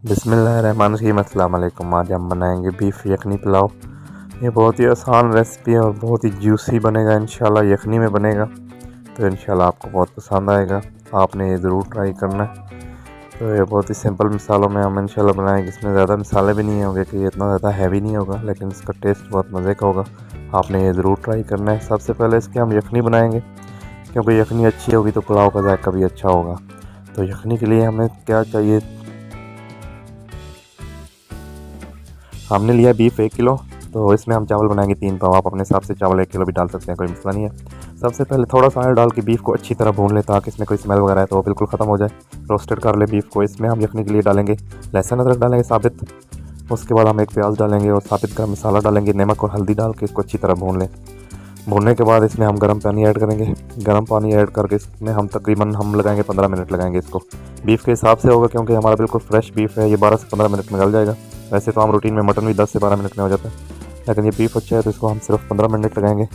बिस्मिल्लाहिर्रहमानिर्रहीम। अस्सलाम वालेकुम। आज हम बनाएंगे बीफ यखनी पुलाव। ये बहुत ही आसान रेसिपी है और बहुत ही जूसी बनेगा इंशाल्लाह। यखनी में बनेगा तो इंशाल्लाह आपको बहुत पसंद आएगा। आपने ये ज़रूर ट्राई करना है। तो ये बहुत ही सिंपल मसालों में हम इंशाल्लाह बनाएंगे। इसमें ज़्यादा मसाले भी नहीं होंगे कि ये इतना ज़्यादा हैवी नहीं होगा, लेकिन इसका टेस्ट बहुत मज़े का होगा। आपने ये ज़रूर ट्राई करना है। सबसे पहले इसकी हम यखनी बनाएंगे, क्योंकि यखनी अच्छी होगी तो पुलाव का जायका भी अच्छा होगा। तो यखनी के लिए हमें क्या चाहिए, हमने लिया बीफ 1 किलो। तो इसमें हम चावल बनाएंगे 3 पाव। आप अपने हिसाब से चावल 1 किलो भी डाल सकते हैं, कोई मसला नहीं है। सबसे पहले थोड़ा सा ऑयल डाल के बीफ को अच्छी तरह भून लें, ताकि इसमें कोई स्मेल वगैरह है तो वो बिल्कुल ख़त्म हो जाए। रोस्टेड कर ले बीफ को। इसमें हम यखनी के लिए डालेंगे लहसुन अदरक डालेंगे साबित। उसके बाद हम एक प्याज डालेंगे और साबित गरम मसाला डालेंगे। नमक और हल्दी डाल के इसको अच्छी तरह भून लें। भूनने के बाद इसमें हम गर्म पानी ऐड करेंगे। गर्म पानी ऐड करके इसमें हम तकरीबन लगाएंगे 15 मिनट लगाएंगे इसको। बीफ के हिसाब से होगा, क्योंकि हमारा बिल्कुल फ्रेश बीफ है। ये 12 से 15 मिनट में गल जाएगा। वैसे तो हम रूटीन में मटन भी 10 से 12 मिनट में हो जाता है, लेकिन ये बीफ अच्छा है तो इसको हम सिर्फ 15 मिनट लगाएंगे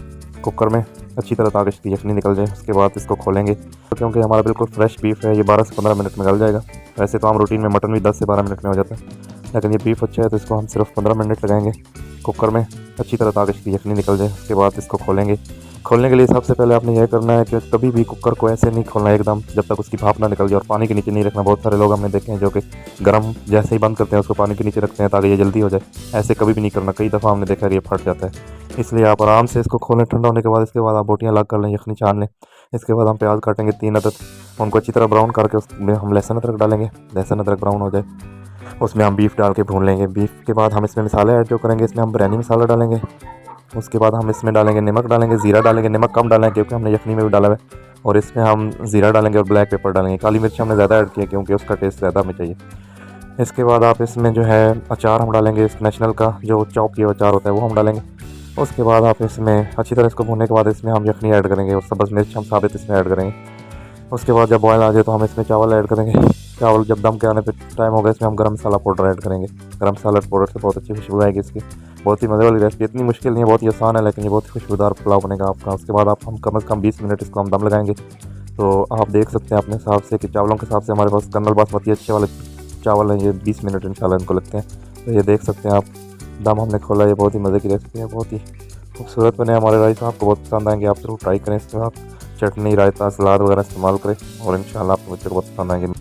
कुकर में अच्छी तरह, ताकि इसकी यखनी निकल जाए। उसके बाद इसको खोलेंगे, क्योंकि हमारा बिल्कुल फ्रेश बीफ है। ये 12 से 15 मिनट में गल जाएगा। वैसे तो हम रूटीन में मटन भी 10 से 12 मिनट में हो जाता है, लेकिन ये बीफ अच्छा है तो इसको हम सिर्फ 15 मिनट लगाएंगे कुकर में अच्छी तरह, ताकि इसकी यखनी निकल जाए। उसके बाद इसको खोलेंगे। खोलने के लिए सबसे पहले आपने यह करना है कि कभी भी कुकर को ऐसे नहीं खोलना है एकदम, जब तक उसकी भाप ना निकल जाए, और पानी के नीचे नहीं रखना। बहुत सारे लोग हमने देखे हैं जो कि गर्म जैसे ही बंद करते हैं उसको पानी के नीचे रखते हैं ताकि ये जल्दी हो जाए। ऐसे कभी भी नहीं करना। कई दफ़ा हमने देखा है ये फट जाता है। इसलिए आप आराम से इसको खोलें ठंडा होने के बाद। इसके बाद आप बोटियाँ अलग कर लें, यखनी छान लें। इसके बाद हम प्याज काटेंगे 3 अदद, उनको अच्छी तरह ब्राउन करके उसमें हम लहसुन अदरक डालेंगे। लहसुन अदरक ब्राउन हो जाए, उसमें हम बीफ डाल के भून लेंगे। बीफ के बाद हम इसमें मसाले ऐड जो करेंगे, इसमें हम बिरयानी मसाला डालेंगे। उसके बाद हम इसमें डालेंगे नमक डालेंगे, ज़ीरा डालेंगे। नमक कम डालें क्योंकि हमने यखनी में भी डाला है। और इसमें हम ज़ीरा डालेंगे और ब्लैक पेपर डालेंगे। काली मिर्च हमने ज़्यादा ऐड किया क्योंकि उसका टेस्ट ज़्यादा हमें चाहिए। इसके बाद आप इसमें जो है अचार हम डालेंगे, इस नेशनल का जो चॉप किया अचार होता है वो हम डालेंगे। उसके बाद आप इसमें अच्छी तरह इसको भूनने के बाद इसमें हम यखनी ऐड करेंगे और सब्ज़ मिर्च हम साबित इसमें ऐड करेंगे। उसके बाद जब बॉयल आ जाए तो हम इसमें चावल ऐड करेंगे। चावल जब दम के आने पे टाइम होगा, इसमें हम गरम मसाला पाउडर ऐड करेंगे। गरम मसाला पाउडर से बहुत अच्छी खुशबू आएगी इसकी। बहुत ही मज़े वाली रेसिपी, इतनी मुश्किल नहीं है, बहुत ही आसान है, लेकिन ये बहुत ही खुशबूदार पुलाव बनेगा आपका। उसके बाद आप हम कम से कम 20 मिनट इसको हम दम लगाएंगे। तो आप देख सकते हैं अपने हिसाब से कि चावलों के हिसाब से हमारे पास कर्नल बासमती अच्छे वाले चावल हैं। ये 20 मिनट इंशाल्लाह इनको लगते हैं। तो ये देख सकते हैं आप, दम हमने खोला। ये बहुत ही मज़े की रेसिपी है, बहुत ही खूबसूरत बने हमारे राइस। आपको बहुत पसंद आएंगे, आप ज़रूर ट्राई करें। इसके बाद चटनी, रायता, सलाद वगैरह इस्तेमाल करें और इंशाल्लाह आपके बच्चे को बहुत पसंद आएंगे।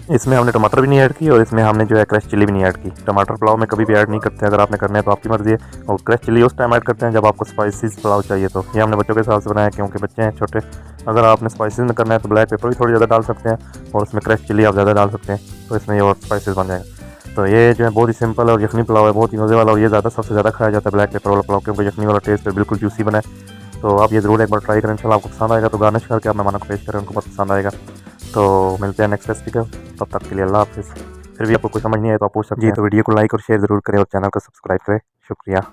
इसमें हमने टमाटर भी नहीं ऐड की और इसमें हमने जो है क्रश चिली भी नहीं ऐड की। टमाटर पुलाव में कभी भी ऐड नहीं करते, अगर आपने करना है तो आपकी मर्ज़ी है। और क्रश चिली उस टाइम ऐड करते हैं जब आपको स्पाइसीज पुलाव चाहिए। तो ये हमने बच्चों के हिसाब से बनाया क्योंकि बच्चे हैं छोटे। अगर आपने स्पाइसीज में करना है तो ब्लैक पेपर भी थोड़ी ज़्यादा डाल सकते हैं और उसमें क्रश चिली आप ज़्यादा डाल सकते हैं, तो इसमें ये और स्पाइसीज बन जाएगा। तो ये जो है बहुत ही सिंपल है और यखनी पुलाव है, बहुत ही मज़े वाला। और ये सबसे ज़्यादा खाया जाता है ब्लैक पेपर वाला पुलाव, क्योंकि यखनी वाला टेस्ट बिल्कुल जूसी बना है। तो आप ये ज़रूर एक बार ट्राई करें, इंशाल्लाह आपको पसंद आएगा। तो गार्निश करके आप मेहमानों को पेश करें, उनको बहुत पसंद आएगा। तो मिलते हैं नेक्स्ट रेसिपी का, तब तक के लिए अल्लाह हाफ़िज़। फिर भी आपको कुछ समझ नहीं आए तो आप पूछ सकते हैं। जी, तो वीडियो को लाइक और शेयर ज़रूर करें और चैनल को सब्सक्राइब करें। शुक्रिया।